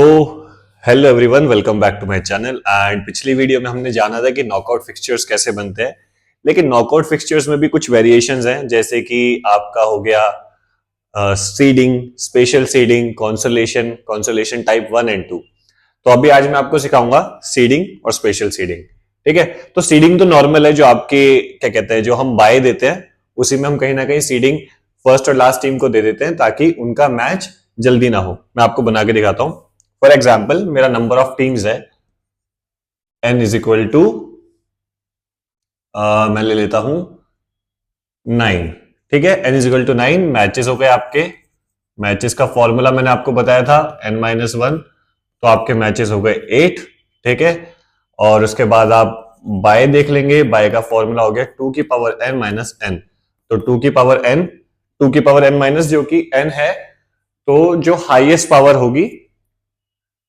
Hello everyone, welcome back to my channel. And पिछली video में हमने जाना था कि नॉकआउट फिक्सचर्स कैसे बनते हैं। लेकिन नॉकआउट फिक्सचर्स में भी कुछ वेरिएशंस हैं, जैसे कि आपका हो गया seeding, special seeding, consolation, consolation type 1 and 2। तो अभी आज मैं आपको सिखाऊंगा सीडिंग और स्पेशल सीडिंग। ठीक है, तो सीडिंग तो नॉर्मल है, जो आपके क्या कहते हैं, जो हम बाय देते हैं उसी में हम कहीं ना कहीं सीडिंग फर्स्ट और लास्ट टीम को दे देते हैं ताकि उनका मैच जल्दी ना हो। मैं आपको बना के दिखाता हूं। फॉर एग्जाम्पल, मेरा नंबर ऑफ टीम्स है n इज इक्वल टू, मैं ले लेता हूं 9। ठीक है, n is equal to 9। Matches हो गए आपके। मैचेस का फॉर्मूला मैंने आपको बताया था n-1, तो आपके मैचेस हो गए 8। ठीक है, और उसके बाद आप बाय देख लेंगे। बाय का फॉर्मूला हो गया 2 की पावर n माइनस n। तो 2 की पावर n, 2 की पावर n माइनस जो कि n है, तो जो हाईएस्ट पावर होगी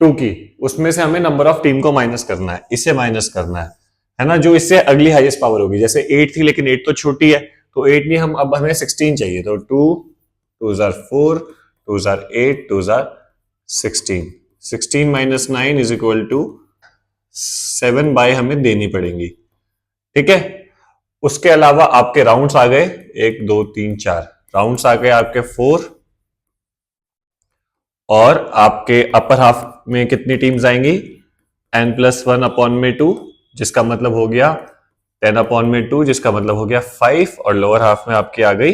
2 की, उसमें से हमें नंबर ऑफ टीम को माइनस करना है, इसे माइनस करना है ना। जो इससे अगली हाईएस्ट पावर होगी, जैसे 8 थी लेकिन 8 तो छोटी है, तो 8 नहीं, हम अब हमें 16 चाहिए। तो 2 2 जार 4, 2 जार 8, 2 जार 16। 16 minus 9 is equal to 7 bye हमें देनी पड़ेंगी। ठीक है, उसके अलावा आपके राउंड्स आ गए 1 2 3 4 राउंड्स आ गए आपके 4। और आपके अपर हाफ में कितनी टीम्स आएंगी? n+1 अपॉन में 2, जिसका मतलब हो गया 10 अपॉन में 2, जिसका मतलब हो गया 5। और लोअर हाफ में आपकी आ गई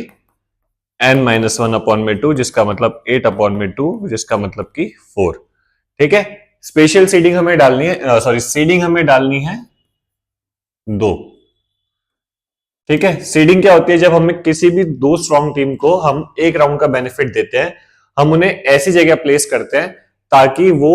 n-1 अपॉन में 2, जिसका मतलब 8 अपॉन में 2, जिसका मतलब कि 4। ठीक है, स्पेशल सीडिंग हमें डालनी है, सॉरी सीडिंग हमें डालनी है 2। ठीक है, सीडिंग क्या होती है? जब हमें किसी भी दो स्ट्रॉन्ग टीम को हम एक राउंड का बेनिफिट देते हैं, हम उन्हें ऐसी जगह प्लेस करते हैं ताकि वो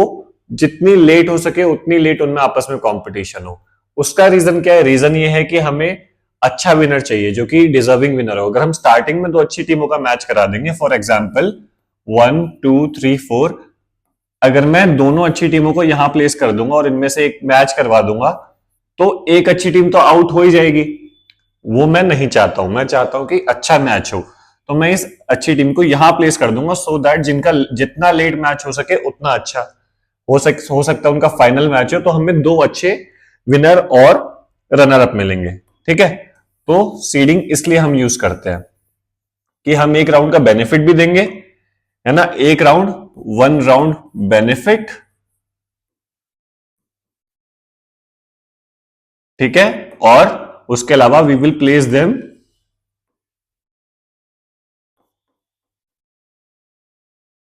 जितनी लेट हो सके उतनी लेट उनमें आपस में कंपटीशन हो। उसका रीजन क्या है? रीजन ये है कि हमें अच्छा विनर चाहिए, जो कि डिजर्विंग विनर हो। अगर हम स्टार्टिंग में दो अच्छी टीमों का मैच करा देंगे, फॉर एग्जाम्पल 1 2 3 4, अगर मैं दोनों अच्छी टीमों को यहां प्लेस कर दूंगा और इनमें से एक मैच करवा दूंगा, तो एक अच्छी टीम तो आउट हो ही जाएगी। वो मैं नहीं चाहता हूं। मैं चाहता हूं कि अच्छा मैच हो, तो मैं इस अच्छी टीम को यहां प्लेस कर दूंगा, सो दैट जिनका जितना लेट मैच हो सके उतना अच्छा हो सकता है उनका फाइनल मैच हो, तो हमें दो अच्छे विनर और रनर अप मिलेंगे। ठीक है, तो सीडिंग इसलिए हम यूज करते हैं कि हम एक राउंड का बेनिफिट भी देंगे, है ना। एक राउंड, 1 राउंड बेनिफिट। ठीक है, और उसके अलावा we will place them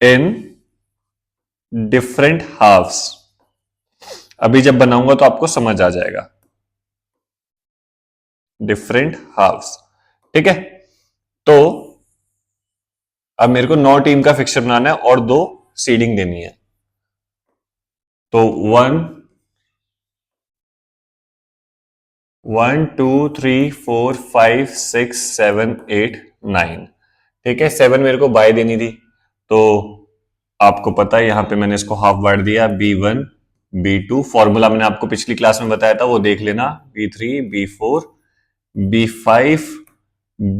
in different halves. अभी जब बनाऊंगा तो आपको समझ आ जाएगा। Different halves. ठीक है, तो अब मेरे को 9 टीम का फिक्सचर बनाना है और 2 सीडिंग देनी है। तो 1 2 3 4 5 6 7 8 9। ठीक है, 7 मेरे को बाय देनी थी, तो आपको पता है यहां पे मैंने इसको हाफ बांट दिया। B1 B2, फॉर्मूला मैंने आपको पिछली क्लास में बताया था, वो देख लेना। B3 B4 B5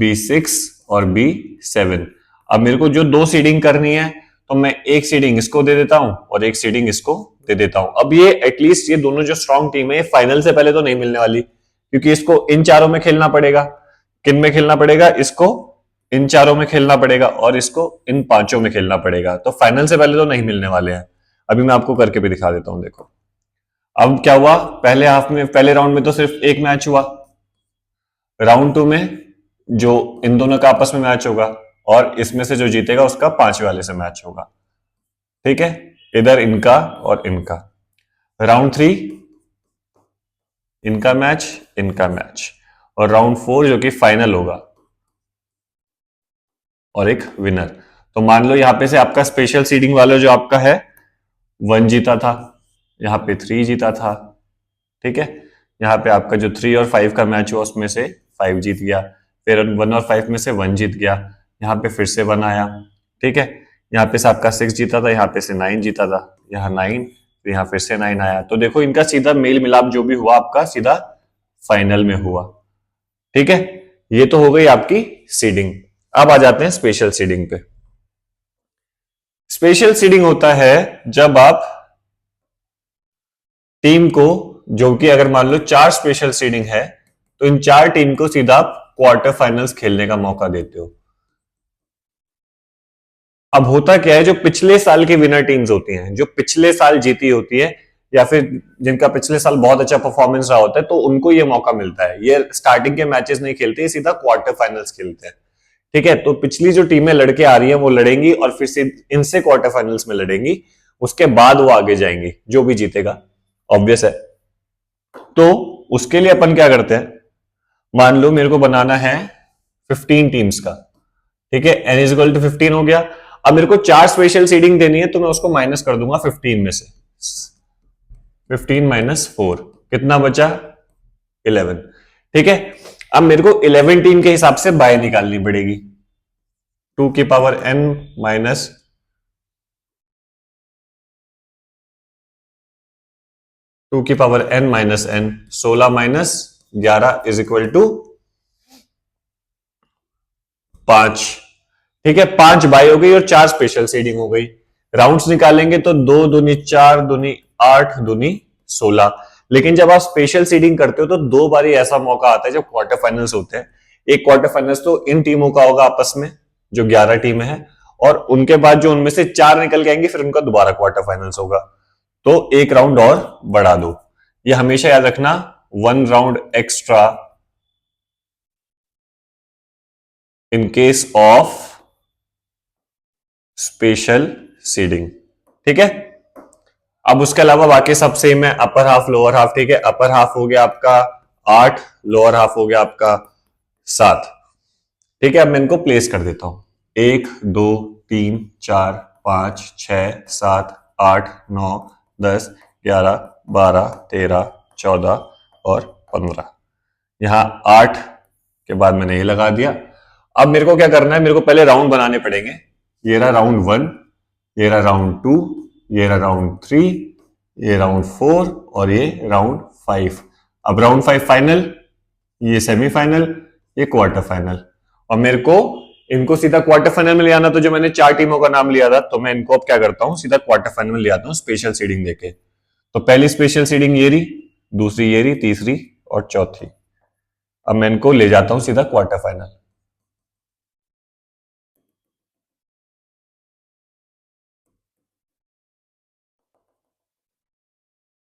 B6 और B7। अब मेरे को जो 2 सीडिंग करनी है, तो मैं एक सीडिंग इसको दे देता हूं और एक सीडिंग इसको दे देता हूं। अब ये एटलीस्ट ये दोनों जो स्ट्रॉन्ग टीम है, ये फाइनल से पहले तो नहीं मिलने वाली, क्योंकि इसको इन चारों में खेलना पड़ेगा। किन में खेलना पड़ेगा? इसको इन चारों में खेलना पड़ेगा और इसको इन 5 में खेलना पड़ेगा। तो फाइनल से पहले तो नहीं मिलने वाले हैं। अभी मैं आपको करके भी दिखा देता हूं। देखो, अब क्या हुआ, पहले हाफ में, पहले राउंड में तो सिर्फ एक मैच हुआ। राउंड 2 में जो इन दोनों का आपस में मैच होगा, और इसमें से जो जीतेगा उसका 5वें वाले से मैच होगा। ठीक है, इधर इनका और इनका। राउंड 3 इनका मैच, इनका मैच, और राउंड 4 जो कि फाइनल होगा, और एक विनर। तो मान लो यहां पे से आपका स्पेशल सीडिंग वाला जो आपका है 1 जीता था, यहां पे 3 जीता था। ठीक है, यहाँ पे आपका जो 3 और 5 का मैच हुआ उसमें से 5 जीत गया, फिर 1 और 5 में से 1 जीत गया, यहाँ पे फिर से 1 आया। ठीक है, यहाँ पे से आपका 6 जीता था, यहाँ पे से 9 जीता था, यहाँ 9, तो यहाँ फिर से 9 आया। तो देखो, इनका सीधा मेल मिलाप जो भी हुआ आपका सीधा फाइनल में हुआ। ठीक है, ये तो हो गई आपकी सीडिंग। अब आ जाते हैं स्पेशल सीडिंग पे। स्पेशल सीडिंग होता है जब आप टीम को, जो कि अगर मान लो 4 स्पेशल सीडिंग है, तो इन 4 टीम को सीधा आप क्वार्टर फाइनल्स खेलने का मौका देते हो। अब होता क्या है, जो पिछले साल की विनर टीम्स होती हैं, जो पिछले साल जीती होती है या फिर जिनका पिछले साल बहुत अच्छा परफॉर्मेंस रहा होता है, तो उनको ये मौका मिलता है। ये स्टार्टिंग के मैचेस नहीं खेलते, सीधा क्वार्टर फाइनल्स खेलते हैं। ठीक है, तो पिछली जो टीमें लड़के आ रही हैं वो लड़ेंगी और फिर से इनसे क्वार्टर फाइनल्स में लड़ेंगी, उसके बाद वो आगे जाएंगी, जो भी जीतेगा। ऑब्वियस है। तो उसके लिए अपन क्या करते हैं, मान लो मेरे को बनाना है 15 टीम्स का। ठीक है, n इज इक्वल टू 15 हो गया। अब मेरे को 4 स्पेशल सीडिंग देनी है, तो मैं उसको माइनस कर दूंगा 15 में से। 15 माइनस 4 कितना बचा, 11। ठीक है, अब मेरे को 11 टीम के हिसाब से बाय निकालनी पड़ेगी। 2 की पावर n माइनस 2 की power n minus n, 16 minus 11 is equal to 5। ठीक है, 5 बाय हो गई और 4 स्पेशल सीडिंग हो गई। राउंड्स निकालेंगे तो 2 दूनी 4, दूनी 8, दूनी 16। लेकिन जब आप स्पेशल सीडिंग करते हो तो 2 बार ऐसा मौका आता है जब क्वार्टर फाइनल्स होते हैं। एक क्वार्टर फाइनल्स तो इन टीमों का होगा आपस में, जो 11 टीम है, और उनके बाद जो उनमें से 4 निकल के आएंगे, फिर उनका दोबारा क्वार्टर फाइनल्स होगा। तो एक राउंड और बढ़ा दो। ये हमेशा याद रखना, 1 round extra in case of special seeding. ठीक है, अब उसके अलावा बाकी सब सेम है, अपर हाफ लोअर हाफ। ठीक है, अपर हाफ हो गया आपका 8, लोअर हाफ हो गया आपका 7। ठीक है, अब मैं इनको प्लेस कर देता हूं। 1 2 3 4 5 6 7 8 9 10 11 12 13 14 और 15। यहां 8 के बाद मैंने ये लगा दिया। अब मेरे को क्या करना है, मेरे को पहले राउंड बनाने पड़ेंगे। ये रहा राउंड 1, ये रहा राउंड 2, ये रहा राउंड 3, ये राउंड 4 और ये राउंड 5। अब राउंड 5 फाइनल, ये सेमीफाइनल, ये क्वार्टर फाइनल। और मेरे को इनको सीधा क्वार्टर फाइनल में ले आना, तो जो मैंने 4 टीमों का नाम लिया था, तो मैं इनको अब क्या करता हूं, सीधा क्वार्टर फाइनल में ले आता हूं स्पेशल सीडिंग देके। तो पहली स्पेशल सीडिंग ये रही, दूसरी ये रही, तीसरी और चौथी। अब मैं इनको ले जाता हूं सीधा क्वार्टर फाइनल।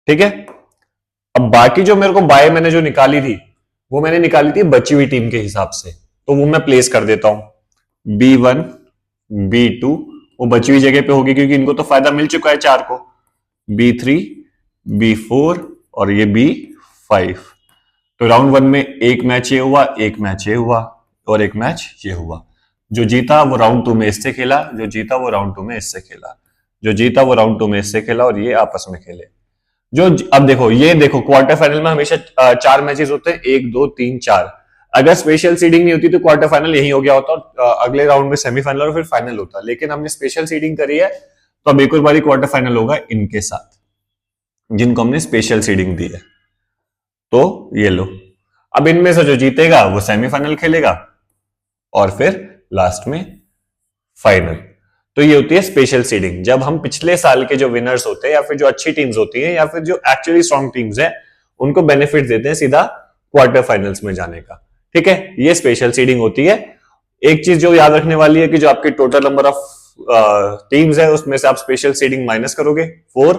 ठीक है, अब बाकी जो मेरे को बाय मैंने जो निकाली थी, वो मैंने निकाली थी बची हुई टीम के हिसाब से, तो वो मैं प्लेस कर देता हूं। B1 B2 वो बची हुई जगह पे होगी, क्योंकि इनको तो फायदा मिल चुका है 4 को। B3 B4 और ये B5। तो राउंड 1 में एक मैच ये हुआ, एक मैच ये हुआ और एक मैच ये हुआ। जो जीता वो राउंड 2 में इससे खेला, जो जीता वो राउंड 2 में इससे खेला, जो जीता वो राउंड 2 में इससे खेला, और ये आपस में खेले। जो अब देखो, ये देखो क्वार्टर फाइनल में हमेशा 4 मैचेस होते हैं, 1 2 3 4। अगर स्पेशल सीडिंग नहीं होती तो क्वार्टर फाइनल यही हो गया होता और अगले राउंड में सेमीफाइनल और फिर फाइनल होता। लेकिन हमने स्पेशल सीडिंग करी है, तो अब एक और बारी क्वार्टर फाइनल होगा इनके साथ, जिनको हमने स्पेशल सीडिंग दी है। तो ये लो, अब इनमें से जो जीतेगा वो सेमीफाइनल खेलेगा और फिर लास्ट में फाइनल। तो ये होती है स्पेशल सीडिंग, जब हम पिछले साल के जो विनर्स होते हैं या फिर जो अच्छी टीम्स होती हैं या फिर जो एक्चुअली स्ट्रॉन्ग टीम्स हैं, उनको बेनिफिट देते हैं सीधा क्वार्टर फाइनल्स में जाने का। ठीक है, ये स्पेशल सीडिंग होती है। एक चीज जो याद रखने वाली है कि जो आपके टोटल नंबर ऑफ टीम्स है, उसमें से आप स्पेशल सीडिंग माइनस करोगे 4,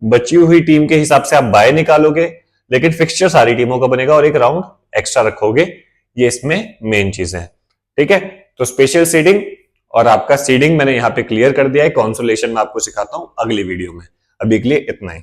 बची हुई टीम के हिसाब से आप बाय निकालोगे, लेकिन फिक्सचर सारी टीमों का बनेगा और एक राउंड एक्स्ट्रा रखोगे। ये इसमें मेन चीजें हैं। ठीक है, तो स्पेशल सीडिंग और आपका सीडिंग मैंने यहां पे क्लियर कर दिया है। कंसोलेशन में आपको सिखाता हूं अगली वीडियो में। अभी के लिए इतना ही।